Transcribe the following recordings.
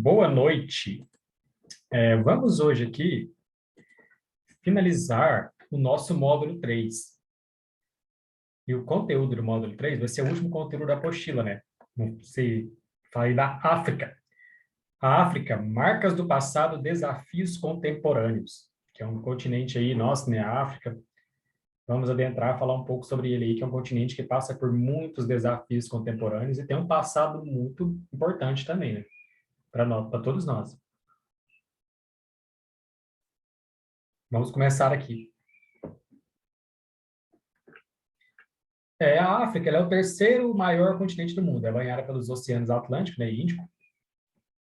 Boa noite. Vamos hoje aqui finalizar o nosso módulo 3. E o conteúdo do módulo 3 vai ser o último conteúdo da apostila, né? Você fala aí da África. A África, marcas do passado, desafios contemporâneos, que é um continente aí nosso, né? A África. Vamos adentrar, falar um pouco sobre ele aí, que é um continente que passa por muitos desafios contemporâneos e tem um passado muito importante também, né? Para nós, para todos nós. Vamos começar aqui. A África, ela é o terceiro maior continente do mundo. É banhada pelos oceanos Atlântico, né, e Índico,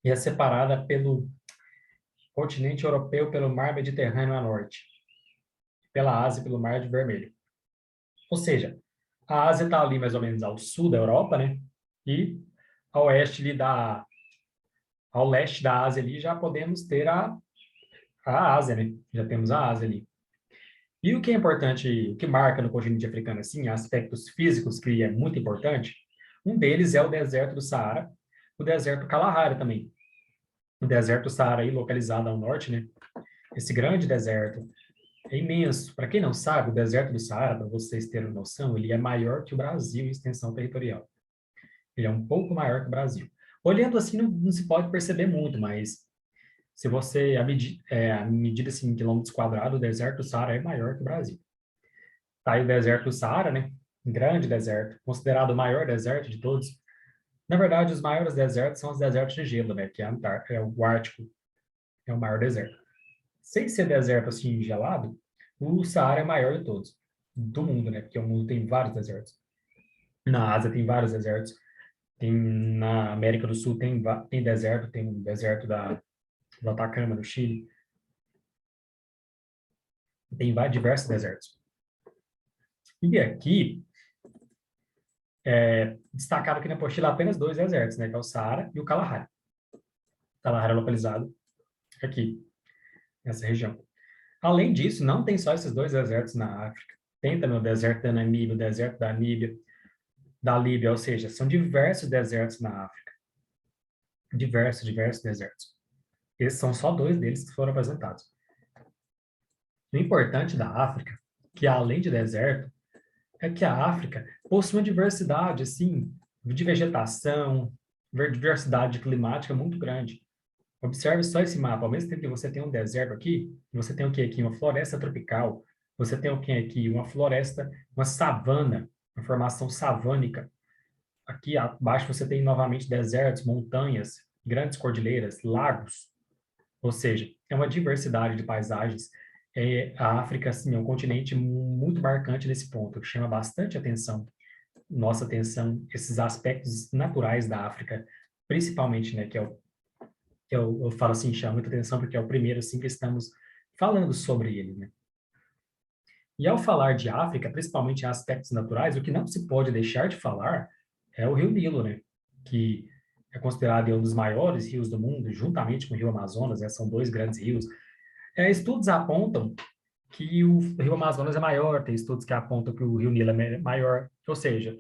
e é separada pelo continente europeu pelo Mar Mediterrâneo a norte, pela Ásia pelo Mar de Vermelho. Ou seja, a Ásia está ali mais ou menos ao sul da Europa, né? E ao oeste ali ao leste da Ásia ali já podemos ter a Ásia, né? Já temos a Ásia ali. E o que é importante, o que marca no continente africano, assim, aspectos físicos que é muito importante, um deles é o deserto do Saara, o deserto Kalahari também. O deserto do Saara aí, localizado ao norte, né? Esse grande deserto é imenso. Para quem não sabe, o deserto do Saara, para vocês terem noção, ele é maior que o Brasil em extensão territorial. Ele é um pouco maior que o Brasil. Olhando assim, não se pode perceber muito, mas se você, a medida assim, em quilômetros quadrados, o deserto do Saara é maior que o Brasil. Tá aí o deserto do Saara, né? Um grande deserto, considerado o maior deserto de todos. Na verdade, os maiores desertos são os desertos de gelo, né? Que é o Ártico, é o maior deserto. Sem ser deserto assim gelado, o Saara é maior de todos, do mundo, né? Porque o mundo tem vários desertos. Na Ásia tem vários desertos. Na América do Sul tem deserto, tem um deserto do Atacama, no Chile. Tem diversos desertos. E aqui, destacado aqui na apostila apenas dois desertos, né? Que é o Saara e o Kalahari. O Kalahari é localizado aqui, nessa região. Além disso, não tem só esses dois desertos na África. Tem também o deserto da Namíbia, o deserto da Líbia, ou seja, são diversos desertos na África. Diversos desertos. Esses são só dois deles que foram apresentados. O importante da África, que além de deserto, é que a África possui uma diversidade, assim, de vegetação, diversidade climática muito grande. Observe só esse mapa. Ao mesmo tempo que você tem um deserto aqui, você tem o que aqui? Uma floresta tropical. Você tem o que aqui? Uma floresta, uma savana, uma formação savânica. Aqui abaixo você tem novamente desertos, montanhas, grandes cordilheiras, lagos. Ou seja, é uma diversidade de paisagens. A África, assim, é um continente muito marcante nesse ponto, que chama bastante atenção, nossa atenção, esses aspectos naturais da África, principalmente, né, eu falo assim, chama muita atenção porque é o primeiro, assim, que estamos falando sobre ele, né? E ao falar de África, principalmente em aspectos naturais, o que não se pode deixar de falar é o Rio Nilo, né? Que é considerado um dos maiores rios do mundo, juntamente com o Rio Amazonas, né? São dois grandes rios. Estudos apontam que o Rio Amazonas é maior, tem estudos que apontam que o Rio Nilo é maior, ou seja,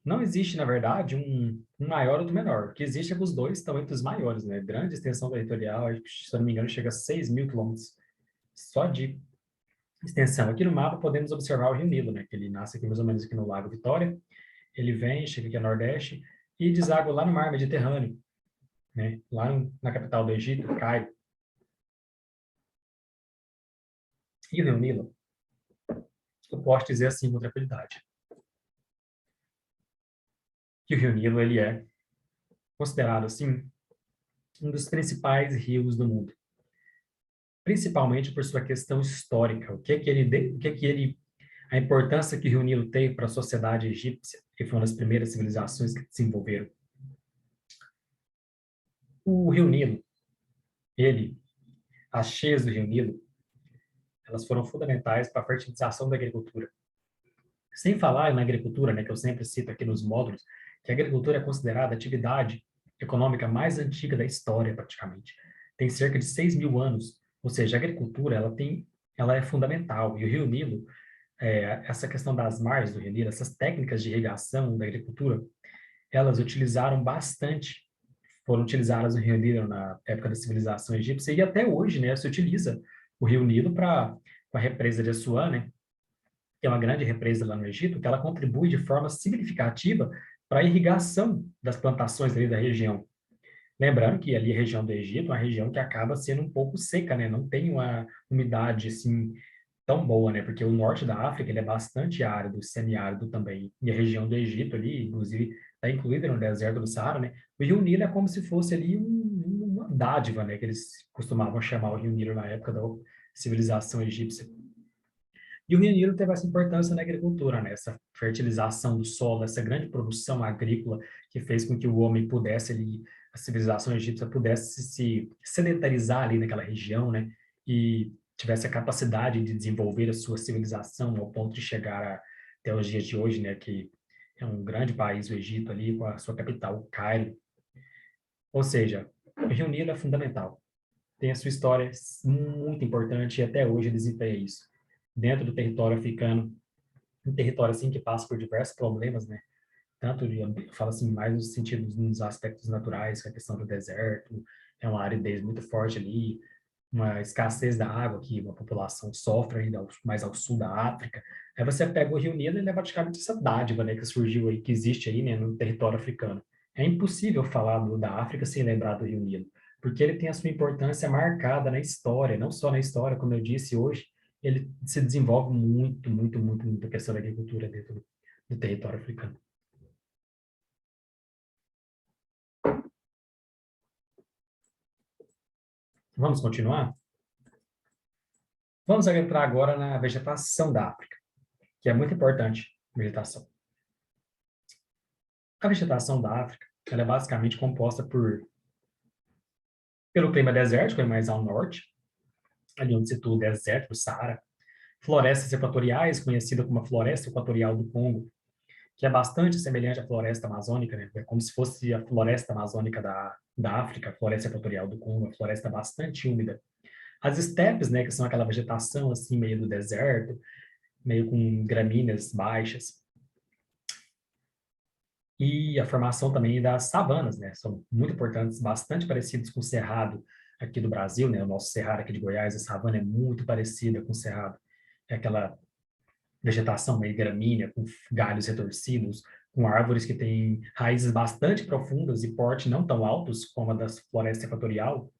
não existe, na verdade, um maior ou outro menor. O que existe é que os dois estão entre os maiores, né? Grande extensão territorial, se eu não me engano, chega a 6 mil quilômetros só de extensão. Aqui no mapa podemos observar o Rio Nilo, né? Que ele nasce aqui mais ou menos aqui no Lago Vitória, ele vem, chega aqui a Nordeste e deságua lá no Mar Mediterrâneo, né? Lá na capital do Egito, Cairo. E o Rio Nilo, eu posso dizer assim com tranquilidade, que o Rio Nilo ele é considerado assim um dos principais rios do mundo, principalmente por sua questão histórica. A importância que o Rio Nilo teve para a sociedade egípcia, que foi uma das primeiras civilizações que desenvolveram. O Rio Nilo, as cheias do Rio Nilo, elas foram fundamentais para a fertilização da agricultura. Sem falar na agricultura, né, que eu sempre cito aqui nos módulos, que a agricultura é considerada a atividade econômica mais antiga da história, praticamente. Tem cerca de 6 mil anos, ou seja, a agricultura ela é fundamental. E o Rio Nilo, essa questão das margens do Rio Nilo, essas técnicas de irrigação da agricultura, elas utilizaram bastante foram utilizadas no Rio Nilo na época da civilização egípcia, e até hoje, né, se utiliza o Rio Nilo para a represa de Assuã, né, que é uma grande represa lá no Egito, que ela contribui de forma significativa para a irrigação das plantações ali da região. Lembrando que ali a região do Egito é uma região que acaba sendo um pouco seca, né? Não tem uma umidade assim tão boa, né? Porque o norte da África ele é bastante árido, semiárido também. E a região do Egito ali, inclusive, está incluída no deserto do Saara, né? O Rio Nilo é como se fosse ali uma dádiva, né? Que eles costumavam chamar o Rio Nilo na época da civilização egípcia. E o Rio Nilo teve essa importância na agricultura, né? Essa fertilização do solo, essa grande produção agrícola que fez com que o homem pudesse ali, a civilização egípcia pudesse se sedentarizar ali naquela região, né? E tivesse a capacidade de desenvolver a sua civilização ao ponto de chegar até os dias de hoje, né? Que é um grande país, o Egito ali, com a sua capital, o Cairo. Ou seja, o Rio Nilo é fundamental, tem a sua história muito importante e até hoje ele desempenha isso. Dentro do território africano, um território assim que passa por diversos problemas, né? Tanto de, eu falo assim, mais nos sentidos, nos aspectos naturais, que é a questão do deserto, é uma aridez muito forte ali, uma escassez da água que a população sofre ainda mais ao sul da África. Aí você pega o Rio Nilo, ele é praticamente essa dádiva, né, que surgiu aí, que existe aí, né, no território africano. É impossível falar da África sem lembrar do Rio Nilo, porque ele tem a sua importância marcada na história, não só na história, como eu disse hoje, ele se desenvolve muito, muito, muito, muito a questão da agricultura dentro do território africano. Vamos continuar? Vamos entrar agora na vegetação da África, que é muito importante, vegetação. A vegetação da África, ela é basicamente composta pelo clima desértico, é mais ao norte, ali onde se situa o deserto do Saara, florestas equatoriais, conhecida como a floresta equatorial do Congo, que é bastante semelhante à floresta amazônica, né? É como se fosse a floresta amazônica da África, a floresta equatorial do Congo, uma floresta bastante úmida. As estepes, né, que são aquela vegetação assim meio do deserto, meio com gramíneas baixas, e a formação também das savanas, né? São muito importantes, bastante parecidos com o cerrado aqui do Brasil, né? O nosso cerrado aqui de Goiás, a savana é muito parecida com o cerrado. É aquela vegetação meio gramínea, com galhos retorcidos, com árvores que têm raízes bastante profundas e porte não tão altos como a da floresta equatorial,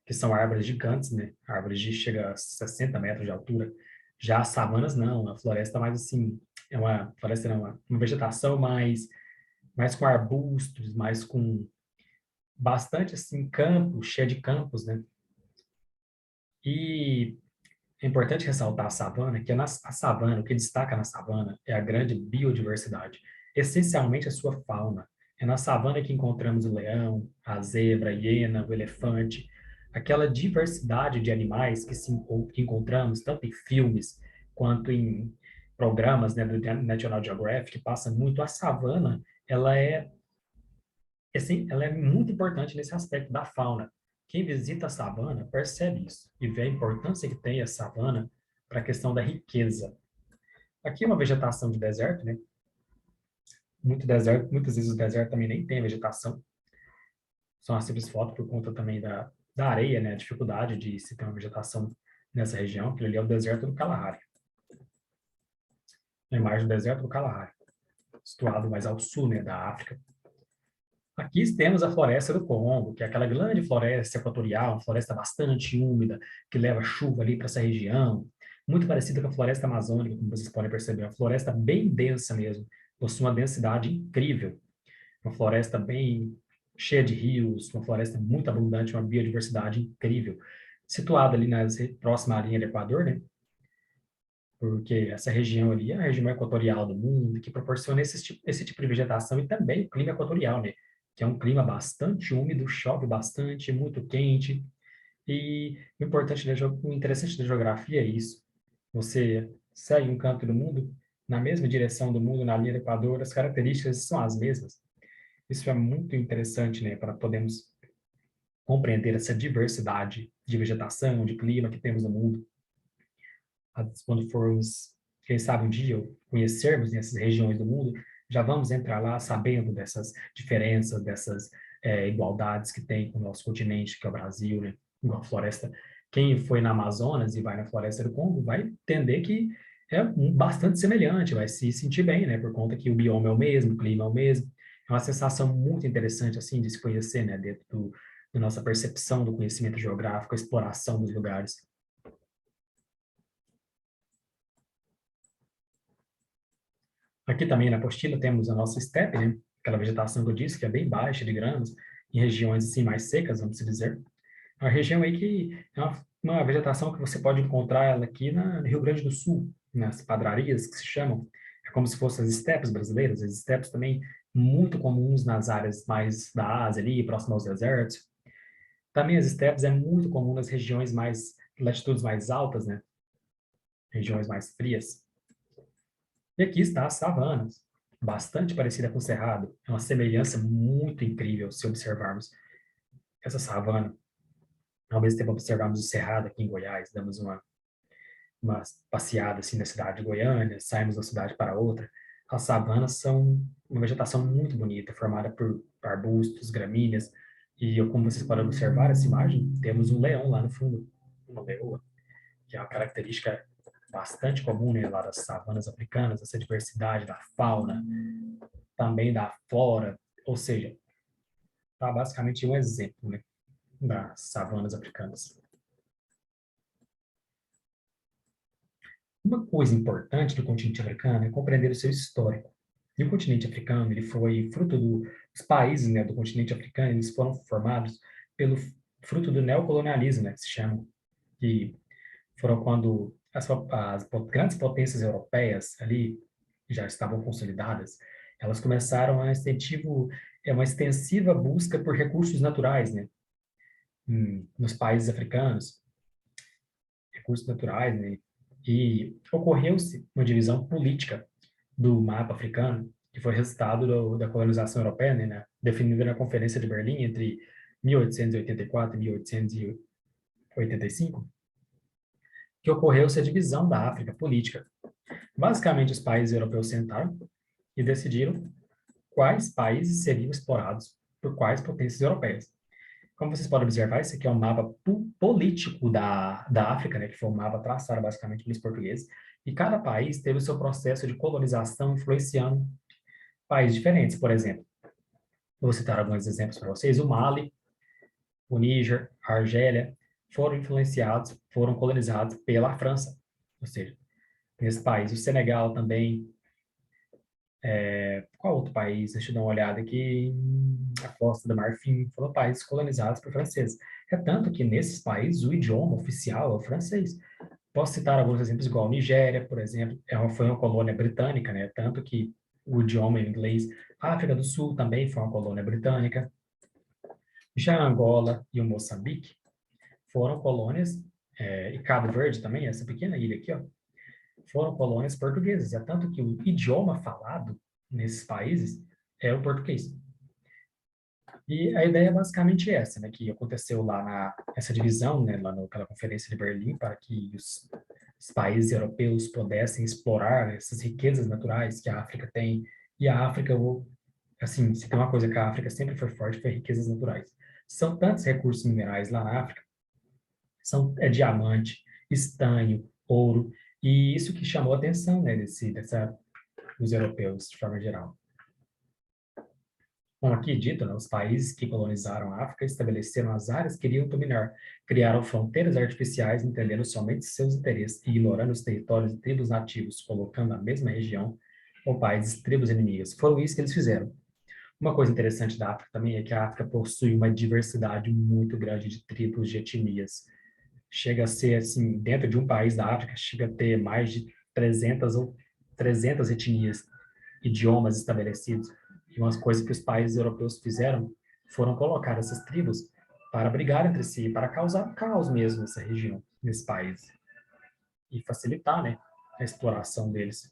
que são árvores gigantes, né? Árvores de chega a 60 metros de altura. Já as savanas não, a floresta mais assim, é uma floresta não, uma vegetação mais com arbustos, mais com bastante assim campo, cheia de campos, né? E é importante ressaltar a savana, que a savana, o que destaca na savana é a grande biodiversidade, essencialmente a sua fauna. É na savana que encontramos o leão, a zebra, a hiena, o elefante, aquela diversidade de animais que encontramos tanto em filmes quanto em programas, né, do National Geographic, que passa muito a savana, ela é assim, ela é muito importante nesse aspecto da fauna. Quem visita a savana percebe isso e vê a importância que tem a savana para a questão da riqueza. Aqui é uma vegetação de deserto, né? Muito deserto, muitas vezes o deserto também nem tem vegetação. São uma simples foto por conta também da areia, né? A dificuldade de se ter uma vegetação nessa região. Aquilo ali é o deserto do Kalahari. A imagem do deserto do Kalahari, situado mais ao sul, né, da África. Aqui temos a floresta do Congo, que é aquela grande floresta equatorial, uma floresta bastante úmida, que leva chuva ali para essa região, muito parecida com a floresta amazônica, como vocês podem perceber, uma floresta bem densa mesmo, possui uma densidade incrível, uma floresta bem cheia de rios, uma floresta muito abundante, uma biodiversidade incrível, situada ali próxima à linha do Equador, né? Porque essa região ali é a região equatorial do mundo, que proporciona esse tipo de vegetação e também o clima equatorial, né? Que é um clima bastante úmido, chove bastante, muito quente. E o interessante da geografia é isso. Você segue um canto do mundo, na mesma direção do mundo, na linha do Equador, as características são as mesmas. Isso é muito interessante, né? Para podermos compreender essa diversidade de vegetação, de clima que temos no mundo quando formos, quem sabe um dia, conhecermos essas regiões do mundo, já vamos entrar lá sabendo dessas diferenças, igualdades que tem com o nosso continente, que é o Brasil, né? Igual a floresta. Quem foi na Amazonas e vai na Floresta do Congo vai entender que é bastante semelhante, vai se sentir bem, né? Por conta que o bioma é o mesmo, o clima é o mesmo. É uma sensação muito interessante, assim, de se conhecer, né? Dentro da nossa percepção do conhecimento geográfico, a exploração dos lugares. Aqui também na apostila temos a nossa estepe, né? Aquela vegetação que eu disse, que é bem baixa de gramas, em regiões assim mais secas, vamos dizer. É uma região aí que é uma vegetação que você pode encontrar ela aqui no Rio Grande do Sul, nas padrarias que se chamam. É como se fossem as estepes brasileiras, as estepes também muito comuns nas áreas mais da Ásia ali, próximo aos desertos. Também as estepes é muito comum nas regiões mais, latitudes mais altas, né? Regiões mais frias. E aqui está as savanas, bastante parecida com o cerrado. É uma semelhança muito incrível se observarmos essa savana. Ao mesmo tempo observarmos o cerrado aqui em Goiás, damos uma passeada assim na cidade de Goiânia, saímos de uma cidade para outra. As savanas são uma vegetação muito bonita, formada por arbustos, gramíneas, e como vocês podem observar essa imagem, temos um leão lá no fundo, uma leoa, que é uma característica bastante comum, né, lá das savanas africanas, essa diversidade da fauna, também da flora, ou seja, tá basicamente um exemplo, né, das savanas africanas. Uma coisa importante do continente africano é compreender o seu histórico. E o continente africano, ele foi fruto dos países, né, do continente africano, eles foram formados pelo fruto do neocolonialismo, né, que se chama, que foram quando as grandes potências europeias ali já estavam consolidadas, elas começaram uma extensiva busca por recursos naturais, né, nos países africanos, recursos naturais, né, e ocorreu-se uma divisão política do mapa africano, que foi resultado da colonização europeia, né, definida na Conferência de Berlim entre 1884 e 1885, que ocorreu-se a divisão da África política. Basicamente, os países europeus sentaram e decidiram quais países seriam explorados por quais potências europeias. Como vocês podem observar, esse aqui é um mapa político da África, né, que foi um mapa traçado basicamente pelos portugueses, e cada país teve o seu processo de colonização influenciando países diferentes. Por exemplo, vou citar alguns exemplos para vocês: o Mali, o Níger, a Argélia, foram influenciados, foram colonizados pela França, ou seja, nesse país. O Senegal também. Qual outro país? Deixa eu dar uma olhada aqui. A Costa do Marfim foram países colonizados por franceses. É tanto que nesses países o idioma oficial é o francês. Posso citar alguns exemplos, igual a Nigéria, por exemplo, foi uma colônia britânica, né? Tanto que o idioma é inglês. A África do Sul também foi uma colônia britânica. Já Angola e o Moçambique foram colônias, e Cabo Verde também, essa pequena ilha aqui, ó, foram colônias portuguesas. É tanto que o idioma falado nesses países é o português. E a ideia é basicamente essa, né, que aconteceu essa divisão, né, lá naquela conferência de Berlim, para que os países europeus pudessem explorar essas riquezas naturais que a África tem. E a África, assim, se tem uma coisa que a África sempre foi forte, foi riquezas naturais. São tantos recursos minerais lá na África, é diamante, estanho, ouro, e isso que chamou a atenção, né, dos europeus, de forma geral. Como aqui dito, né, os países que colonizaram a África estabeleceram as áreas que queriam dominar, criaram fronteiras artificiais, entendendo somente seus interesses e ignorando os territórios de tribos nativos, colocando na mesma região ou países tribos inimigas. Foram isso que eles fizeram. Uma coisa interessante da África também é que a África possui uma diversidade muito grande de tribos, de etnias. Chega a ser, assim, dentro de um país da África, chega a ter mais de 300 etnias, idiomas estabelecidos. E umas coisas que os países europeus fizeram foram colocar essas tribos para brigar entre si, para causar caos mesmo nessa região, nesse país, e facilitar, né, a exploração deles.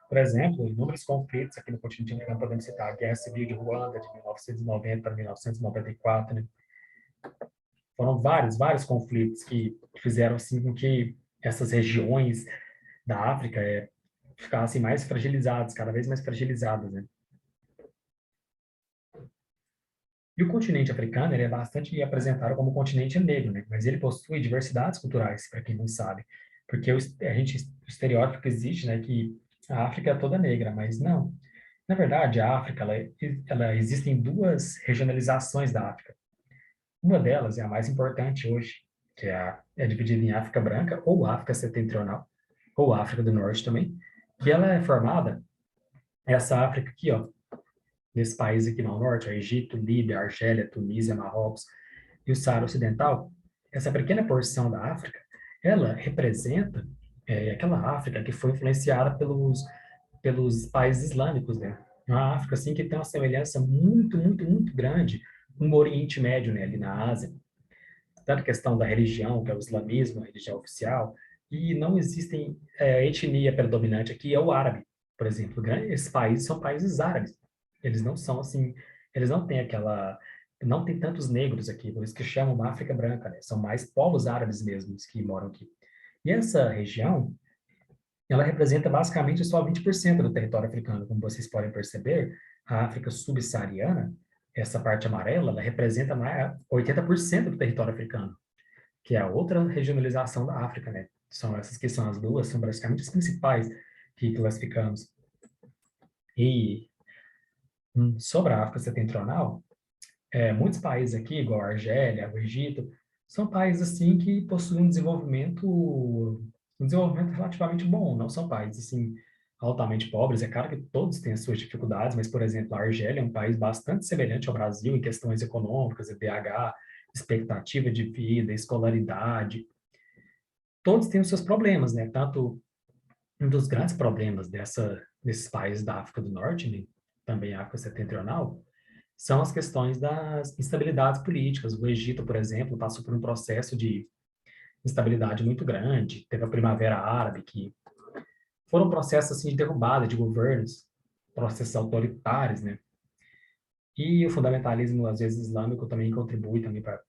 Por exemplo, inúmeros conflitos aqui no continente africano, podemos citar a Guerra Civil de Ruanda, de 1990 a 1994, né? Foram vários conflitos que fizeram assim com que essas regiões da África ficassem mais fragilizadas, cada vez mais fragilizadas, né? E o continente africano, ele é bastante apresentado como continente negro, né? Mas ele possui diversidades culturais, para quem não sabe. Porque o estereótipo que existe, né, que a África é toda negra, mas não. Na verdade, a África, ela existem duas regionalizações da África. Uma delas é a mais importante hoje, que é dividida em África Branca, ou África Setentrional, ou África do Norte também, que ela é formada, essa África aqui, ó, nesse país aqui no norte, o Egito, Líbia, Argélia, Tunísia, Marrocos e o Saara Ocidental, essa pequena porção da África, ela representa aquela África que foi influenciada pelos países islâmicos, né? Uma África, assim, que tem uma semelhança muito, muito, muito grande com o Oriente Médio, né, ali na Ásia. Tanto a questão da religião, que é o islamismo, a religião oficial, e não existem etnia predominante aqui, é o árabe, por exemplo. Esses países são países árabes. Eles não são assim, eles não têm não tem tantos negros aqui, por isso que chamam uma África Branca, né? São mais povos árabes mesmos que moram aqui. E essa região, ela representa basicamente só 20% do território africano. Como vocês podem perceber, a África subsaariana, essa parte amarela, ela representa mais 80% do território africano, que é a outra regionalização da África, né? São essas que são as duas, são basicamente as principais que classificamos. E sobre a África Setentrional, muitos países aqui, igual a Argélia, o Egito, são países assim que possuem um desenvolvimento relativamente bom, não são países assim altamente pobres. É claro que todos têm as suas dificuldades, mas, por exemplo, a Argélia é um país bastante semelhante ao Brasil em questões econômicas, IDH, expectativa de vida, escolaridade. Todos têm os seus problemas, né? Tanto um dos grandes problemas desses países da África do Norte, né? Também a África Setentrional, são as questões das instabilidades políticas. O Egito, por exemplo, passou por um processo de instabilidade muito grande. Teve a Primavera Árabe, que foram processos assim, de derrubada de governos, processos autoritários, né? E o fundamentalismo, às vezes, islâmico também contribui também para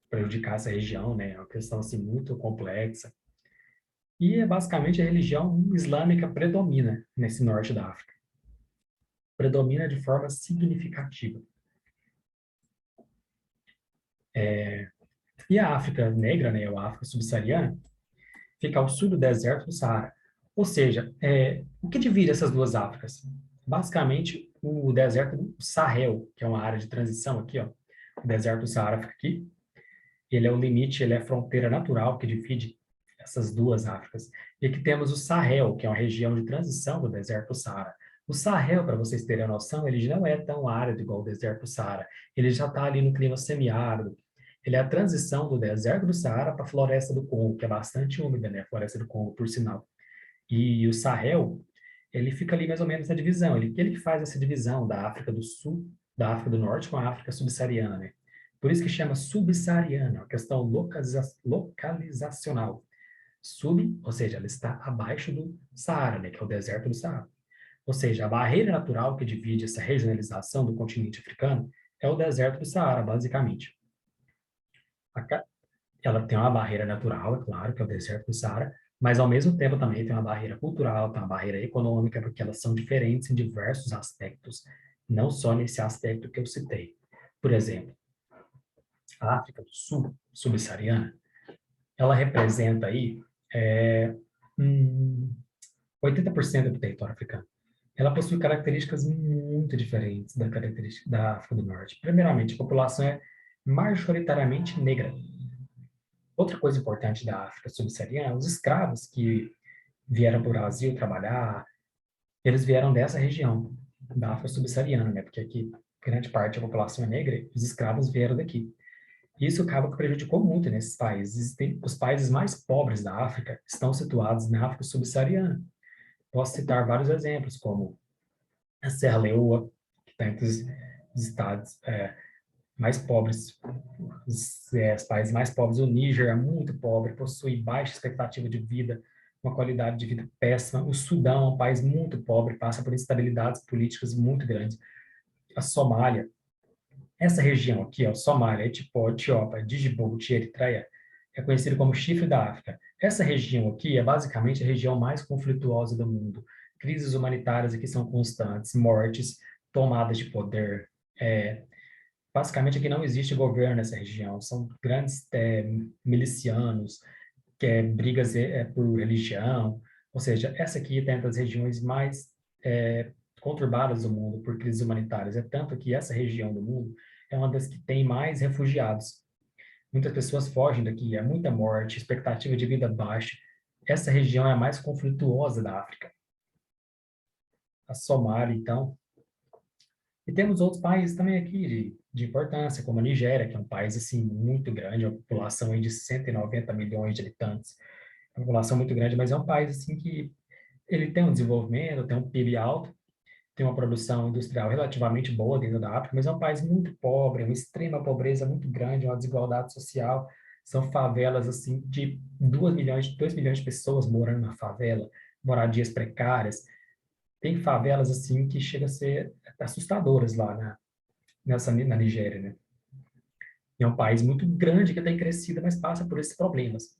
prejudicar essa região, né? É uma questão assim, muito complexa. E basicamente a religião islâmica predomina nesse norte da África. Predomina de forma significativa. E a África negra, né, ou a África subsaariana, fica ao sul do deserto do Saara. Ou seja, o que divide essas duas Áfricas? Basicamente, o deserto do Sahel, que é uma área de transição aqui, ó. O deserto do Saara fica aqui. Ele é o limite, ele é a fronteira natural que divide essas duas Áfricas. E aqui temos o Sahel, que é uma região de transição do deserto do Saara. O Sahel, para vocês terem a noção, ele não é tão árido igual o deserto do Saara. Ele já está ali no clima semiárido. Ele é a transição do deserto do Saara para a floresta do Congo, que é bastante úmida, né? A floresta do Congo, por sinal. E o Sahel, ele fica ali mais ou menos na divisão. Ele que faz essa divisão da África do Sul, da África do Norte com a África subsaariana, né? Por isso que chama subsaariana, uma questão localizacional. Sub, ou seja, ela está abaixo do Saara, né, que é o deserto do Saara. Ou seja, a barreira natural que divide essa regionalização do continente africano é o deserto do Saara, basicamente. Ela tem uma barreira natural, é claro, que é o deserto do Saara, mas ao mesmo tempo também tem uma barreira cultural, tem uma barreira econômica, porque elas são diferentes em diversos aspectos, não só nesse aspecto que eu citei. Por exemplo, a África do Sul, subsaariana, ela representa aí é, hum, 80% do território africano. Ela possui características muito diferentes da característica da África do Norte. Primeiramente, a população é majoritariamente negra. Outra coisa importante da África subsaariana, os escravos que vieram para o Brasil trabalhar, eles vieram dessa região, da África subsaariana, né? Porque aqui grande parte da população é negra, os escravos vieram daqui. Isso acaba que prejudicou muito nesses países. Os países mais pobres da África estão situados na África subsaariana. Posso citar vários exemplos, como a Serra Leoa, que está entre os estados mais pobres, os países mais pobres. O Níger é muito pobre, possui baixa expectativa de vida, uma qualidade de vida péssima. O Sudão é um país muito pobre, passa por instabilidades políticas muito grandes. A Somália, essa região aqui, ó, Somália, Etiópia, Djibouti, Eritreia, é conhecido como chifre da África. Essa região aqui é basicamente a região mais conflituosa do mundo. Crises humanitárias aqui são constantes, mortes, tomadas de poder, é, Basicamente, aqui não existe governo nessa região, são grandes milicianos, que é brigas por religião, ou seja, essa aqui é uma das regiões mais conturbadas do mundo por crises humanitárias. É tanto que essa região do mundo é uma das que tem mais refugiados. Muitas pessoas fogem daqui, há muita morte, expectativa de vida baixa. Essa região é a mais conflituosa da África. A Somália, então. E temos outros países também aqui de importância, como a Nigéria, que é um país assim muito grande, uma população aí de 190 milhões de habitantes. É uma população muito grande, mas é um país assim que ele tem um desenvolvimento, tem um PIB alto, tem uma produção industrial relativamente boa dentro da África, mas é um país muito pobre, uma extrema pobreza muito grande, uma desigualdade social. São favelas assim de 2 milhões de pessoas morando na favela, moradias precárias. Tem favelas assim que chega a ser assustadoras lá na Nigéria, né? E é um país muito grande que tem crescido, mas passa por esses problemas.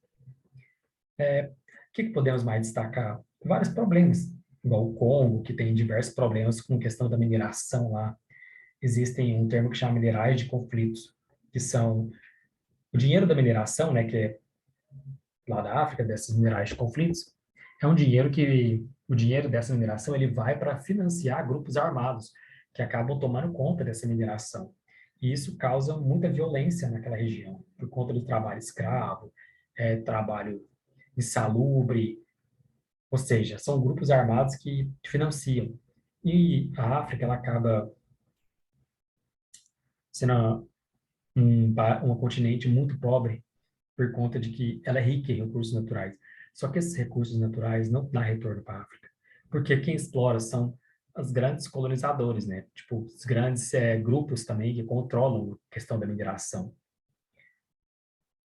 O que podemos mais destacar? Vários problemas, igual o Congo, que tem diversos problemas com questão da mineração lá. Existem um termo que chama minerais de conflitos, que são o dinheiro da mineração, né, que é lá da África, desses minerais de conflitos, é um dinheiro que o dinheiro dessa mineração ele vai para financiar grupos armados que acabam tomando conta dessa mineração. E isso causa muita violência naquela região, por conta do trabalho escravo, trabalho insalubre, ou seja, são grupos armados que financiam. E a África ela acaba sendo um continente muito pobre por conta de que ela é rica em recursos naturais. Só que esses recursos naturais não dão retorno para a África, porque quem explora são os grandes colonizadores, né? Tipo, os grandes grupos também que controlam a questão da mineração.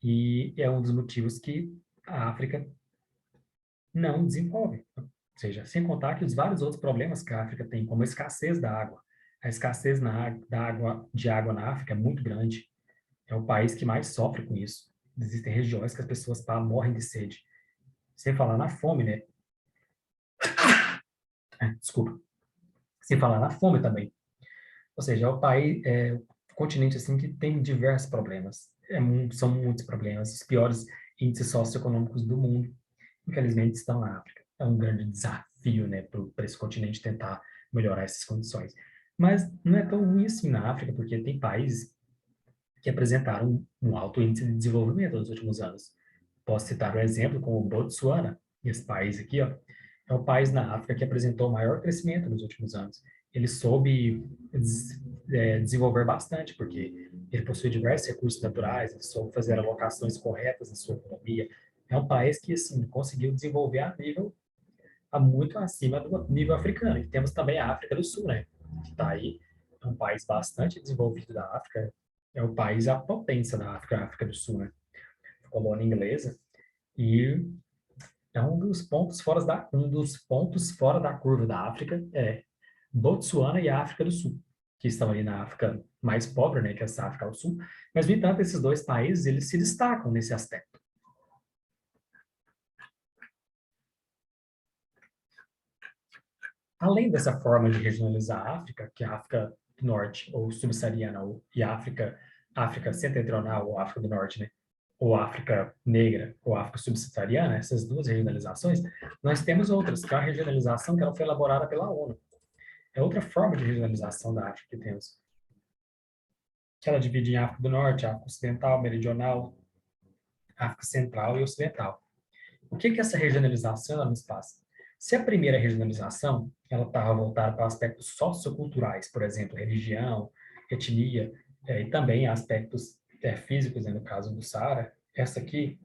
E é um dos motivos que a África não desenvolve. Ou seja, sem contar que os vários outros problemas que a África tem, como a escassez da água. A escassez de água na África é muito grande. É o país que mais sofre com isso. Existem regiões que as pessoas morrem de sede. Sem falar na fome, né? Desculpa. Sem falar na fome também. Ou seja, é o país, o continente assim que tem diversos problemas. São muitos problemas. Os piores índices socioeconômicos do mundo, infelizmente, estão na África. É um grande desafio, né, para esse continente tentar melhorar essas condições. Mas não é tão ruim assim na África, porque tem países que apresentaram um alto índice de desenvolvimento nos últimos anos. Posso citar um exemplo como o Botsuana, esse país aqui, ó, é o país na África que apresentou maior crescimento nos últimos anos. Ele soube desenvolver bastante, porque ele possui diversos recursos naturais, ele soube fazer alocações corretas na sua economia. É um país que, assim, conseguiu desenvolver muito acima do nível africano. E temos também a África do Sul, né? Que está aí, é um país bastante desenvolvido da África, é o país, a potência da África, a África do Sul, né? Colônia inglesa, e é um dos pontos fora da curva da África é Botsuana e a África do Sul, que estão ali na África mais pobre, né, que é essa África do Sul, mas, no entanto, esses dois países, eles se destacam nesse aspecto. Além dessa forma de regionalizar a África, que é a África do Norte, ou subsaariana, e a África setentrional, ou África do Norte, né, ou África Negra, ou África Subsaariana, essas duas regionalizações, nós temos outras, que é a regionalização que ela foi elaborada pela ONU. É outra forma de regionalização da África que temos, que ela divide em África do Norte, África Ocidental, Meridional, África Central e Ocidental. O que que essa regionalização ela nos passa? Se a primeira regionalização ela estava voltada para aspectos socioculturais, por exemplo, religião, etnia, e também aspectos físicos, né, no caso do Saara, essa aqui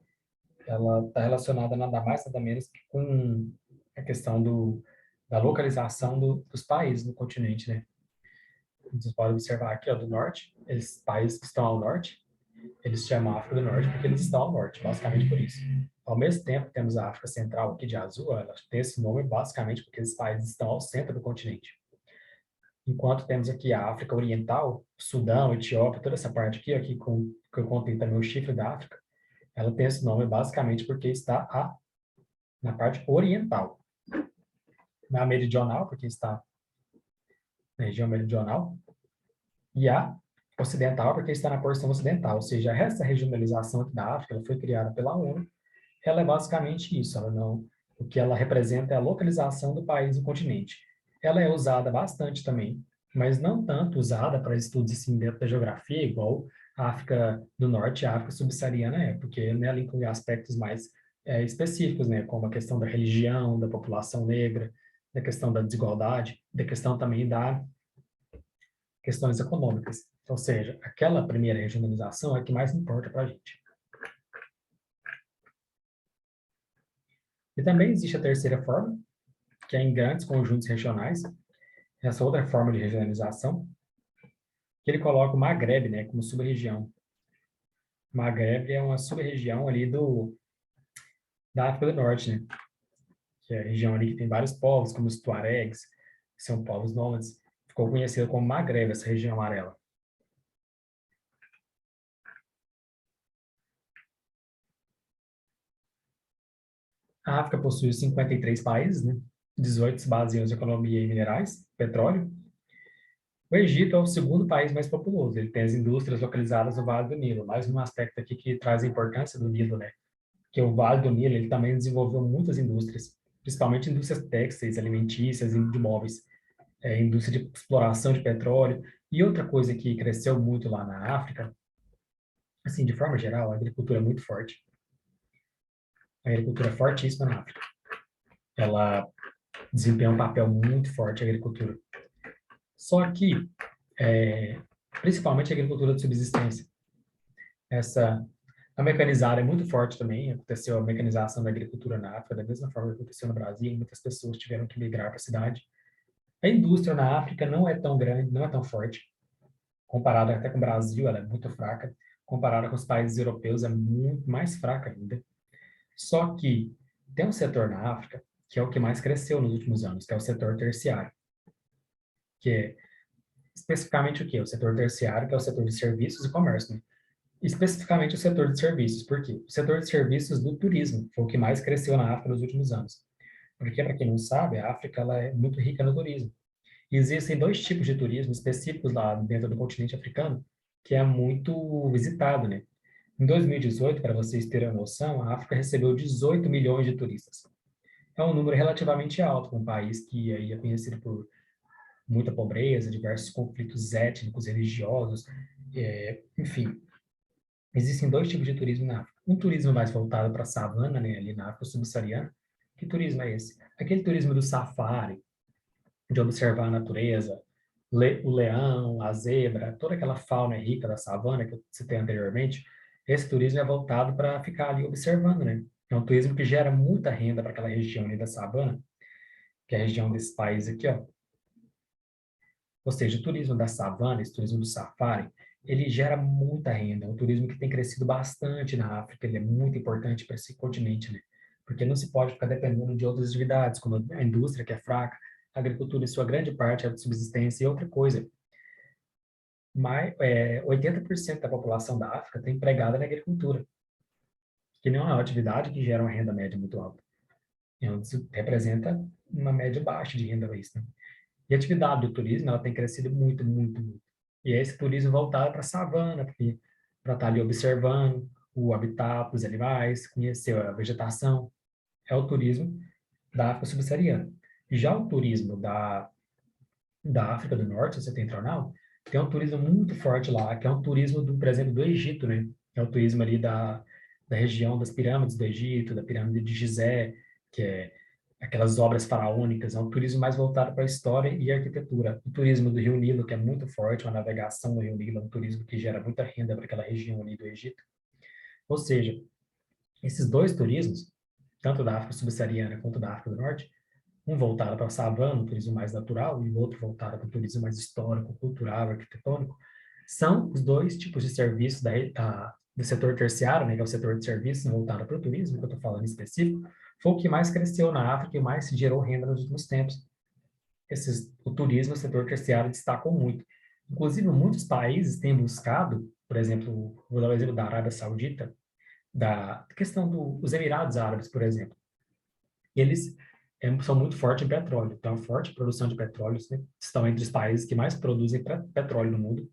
ela está relacionada nada mais nada menos que com a questão da localização dos países no continente, né? Vocês podem observar aqui, ó, do norte, esses países que estão ao norte, eles se chamam África do Norte porque eles estão ao norte, basicamente por isso. Ao mesmo tempo, temos a África Central aqui de azul, ela tem esse nome basicamente porque esses países estão ao centro do continente. Enquanto temos aqui a África Oriental, Sudão, Etiópia, toda essa parte aqui, que eu contei também o chifre da África, ela tem esse nome basicamente porque está na parte oriental. Na meridional, porque está na região meridional, e a ocidental porque está na porção ocidental, ou seja, essa regionalização aqui da África, ela foi criada pela ONU, ela é basicamente isso, ela não, o que ela representa é a localização do país no continente. Ela é usada bastante também, mas não tanto usada para estudos assim dentro da geografia, igual a África do Norte e a África subsaariana é, porque nela inclui aspectos mais específicos, né, como a questão da religião, da população negra, da questão da desigualdade, da questão também da questões econômicas. Ou seja, aquela primeira regionalização é a que mais importa para a gente. E também existe a terceira forma, que é em grandes conjuntos regionais, essa outra forma de regionalização, que ele coloca o Maghreb, né, como sub-região. O Maghreb é uma sub-região ali da África do Norte, né, que é a região ali que tem vários povos, como os Tuaregs, que são povos nômades, ficou conhecida como Maghreb, essa região amarela. A África possui 53 países, né, 18 se baseiam em economia e minerais, petróleo. O Egito é o segundo país mais populoso. Ele tem as indústrias localizadas no Vale do Nilo. Mais um aspecto aqui que traz a importância do Nilo, né? Que o Vale do Nilo ele também desenvolveu muitas indústrias, principalmente indústrias têxteis, alimentícias e de móveis, indústria de exploração de petróleo. E outra coisa que cresceu muito lá na África, assim, de forma geral, a agricultura é muito forte. A agricultura é fortíssima na África. Ela desempenha um papel muito forte, a agricultura. Só que, principalmente a agricultura de subsistência, a mecanizada é muito forte também. Aconteceu a mecanização da agricultura na África, da mesma forma que aconteceu no Brasil. Muitas pessoas tiveram que migrar para a cidade. A indústria na África não é tão grande, não é tão forte. Comparada até com o Brasil, ela é muito fraca. Comparada com os países europeus, é muito mais fraca ainda. Só que tem um setor na África que é o que mais cresceu nos últimos anos, que é o setor terciário, que é especificamente o quê? O setor terciário, que é o setor de serviços e comércio, né? Especificamente o setor de serviços. Por quê? O setor de serviços do turismo foi o que mais cresceu na África nos últimos anos. Porque, para quem não sabe, a África ela é muito rica no turismo. E existem dois tipos de turismo específicos lá dentro do continente africano, que é muito visitado, né? Em 2018, para vocês terem uma noção, a África recebeu 18 milhões de turistas. É um número relativamente alto para um país que aí é conhecido por muita pobreza, diversos conflitos étnicos, religiosos, enfim. Existem dois tipos de turismo na África. Um turismo mais voltado para a savana, né, ali na África subsaariana. Que turismo é esse? Aquele turismo do safari, de observar a natureza, o leão, a zebra, toda aquela fauna rica da savana que eu citei anteriormente. Esse turismo é voltado para ficar ali observando, né? É um turismo que gera muita renda para aquela região ali da savana, que é a região desse país aqui, ó. Ou seja, o turismo da savana, esse turismo do safari, ele gera muita renda. É um turismo que tem crescido bastante na África, ele é muito importante para esse continente, né? Porque não se pode ficar dependendo de outras atividades, como a indústria, que é fraca, a agricultura, em sua grande parte, é de subsistência e outra coisa. Mas 80% da população da África está empregada na agricultura, que não é uma atividade que gera uma renda média muito alta. Isso representa uma média baixa de renda extra. E a atividade do turismo, ela tem crescido muito, muito, muito. E é esse turismo voltado para a savana, para estar ali observando o habitat dos animais, conhecer a vegetação. É o turismo da África subsaariana. Já o turismo da África do Norte, setentrional, tem um turismo muito forte lá, que é um turismo, por exemplo, do Egito, né? É o turismo ali da região das pirâmides do Egito, da pirâmide de Gizé, que é aquelas obras faraônicas, é um turismo mais voltado para a história e arquitetura. O turismo do Rio Nilo, que é muito forte, a navegação no Rio Nilo é um turismo que gera muita renda para aquela região ali do Egito. Ou seja, esses dois turismos, tanto da África subsaariana quanto da África do Norte, um voltado para a savana, um turismo mais natural, e o outro voltado para o turismo mais histórico, cultural, arquitetônico, são os dois tipos de serviços do setor terciário, né, que é o setor de serviços voltado para o turismo, que eu estou falando em específico, foi o que mais cresceu na África e mais gerou renda nos últimos tempos. O turismo, o setor terciário destacou muito. Inclusive, muitos países têm buscado, por exemplo, vou dar o exemplo da Arábia Saudita, da questão dos Emirados Árabes, por exemplo. Eles são muito fortes em petróleo, então a forte produção de petróleo, né, estão entre os países que mais produzem petróleo no mundo.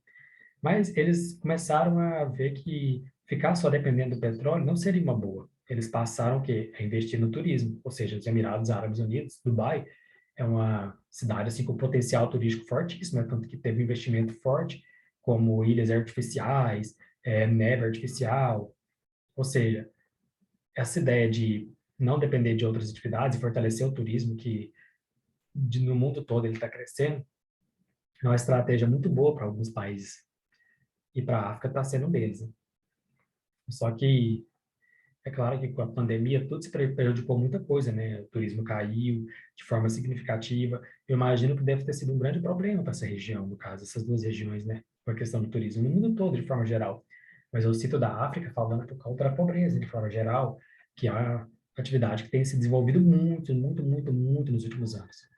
Mas eles começaram a ver que ficar só dependendo do petróleo não seria uma boa. Eles passaram o quê? A investir no turismo, ou seja, os Emirados Árabes Unidos, Dubai, é uma cidade assim com potencial turístico fortíssimo, né? Tanto que teve um investimento forte, como ilhas artificiais, neve artificial, ou seja, essa ideia de não depender de outras atividades e fortalecer o turismo, que no mundo todo ele está crescendo, é uma estratégia muito boa para alguns países. E para a África está sendo um deles, né? Só que é claro que com a pandemia tudo se prejudicou muita coisa, né? O turismo caiu de forma significativa. Eu imagino que deve ter sido um grande problema para essa região, no caso, essas duas regiões, né? Com a questão do turismo, no mundo todo, de forma geral. Mas eu cito da África falando por causa da pobreza, de forma geral, que é uma atividade que tem se desenvolvido muito, muito, muito, muito nos últimos anos.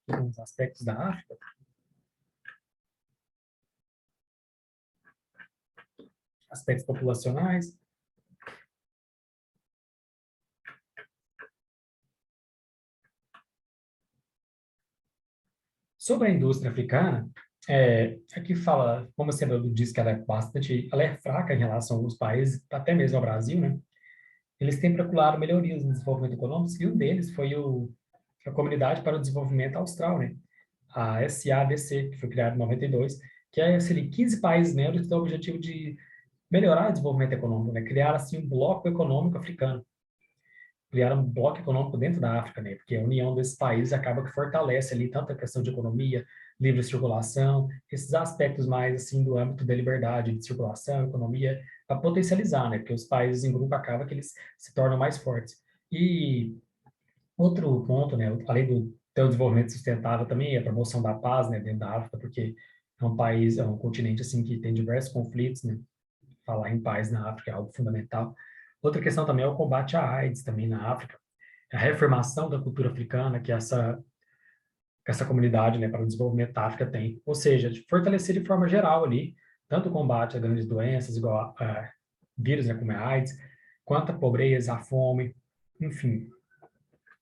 Os aspectos da África, aspectos populacionais. Sobre a indústria africana, aqui fala, como você disse que ela é bastante, ela é fraca em relação aos países, até mesmo ao Brasil, né? Eles têm procurado melhorias no desenvolvimento econômico, e um deles foi a Comunidade para o Desenvolvimento Austral, né? A SADC, que foi criada em 92, que é, assim, 15 países membros que têm o objetivo de melhorar o desenvolvimento econômico, né? Criar, assim, um bloco econômico africano, criar um bloco econômico dentro da África, né? Porque a união desses países acaba que fortalece ali tanto a questão de economia, livre circulação, esses aspectos mais assim do âmbito da liberdade de circulação, economia, para potencializar, né? Porque os países em grupo acaba que eles se tornam mais fortes. E outro ponto, né? Além do ter o desenvolvimento sustentável também é a promoção da paz, né? Dentro da África, porque é um país, é um continente assim que tem diversos conflitos, né? Falar em paz na África é algo fundamental. Outra questão também é o combate à AIDS também na África, a reafirmação da cultura africana que essa comunidade, né, para o desenvolvimento da África tem. Ou seja, de fortalecer de forma geral ali, tanto o combate a grandes doenças, igual a vírus, né, como a AIDS, quanto a pobreza, a fome, enfim.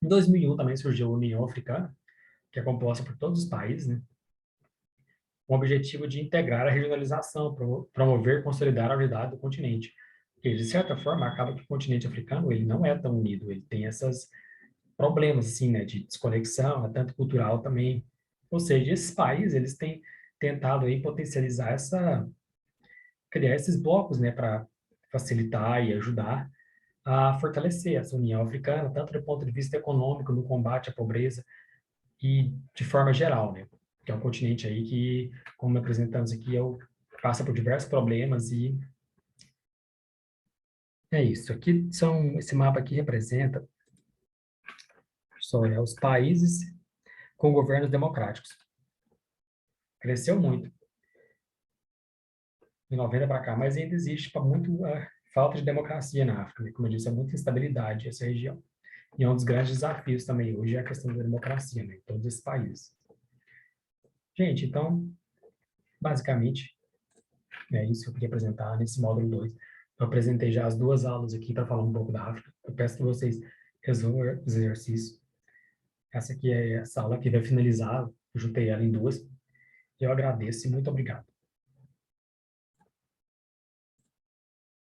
Em 2001 também surgiu a União Africana, que é composta por todos os países, né, com o objetivo de integrar a regionalização, promover e consolidar a unidade do continente. Porque, de certa forma, acaba que o continente africano ele não é tão unido, ele tem essas problemas, assim, né, de desconexão, né, tanto cultural também. Ou seja, esses países, eles têm tentado aí potencializar criar esses blocos, né, para facilitar e ajudar a fortalecer essa União Africana, tanto do ponto de vista econômico, no combate à pobreza e de forma geral, né, que é um continente aí que, como apresentamos aqui, passa por diversos problemas e é isso. Esse mapa aqui representa só, os países com governos democráticos. Cresceu muito de 90 para cá, mas ainda existe muito falta de democracia na África, né? Como eu disse, é muita instabilidade essa região. E é um dos grandes desafios também hoje é a questão da democracia, né, em todos esses países. Gente, então, basicamente, é isso que eu queria apresentar nesse módulo 2. Eu apresentei já as duas aulas aqui para falar um pouco da África. Eu peço que vocês resolvam os exercícios. Essa aqui é essa aula que vai finalizar, eu juntei ela em duas. Eu agradeço e muito obrigado.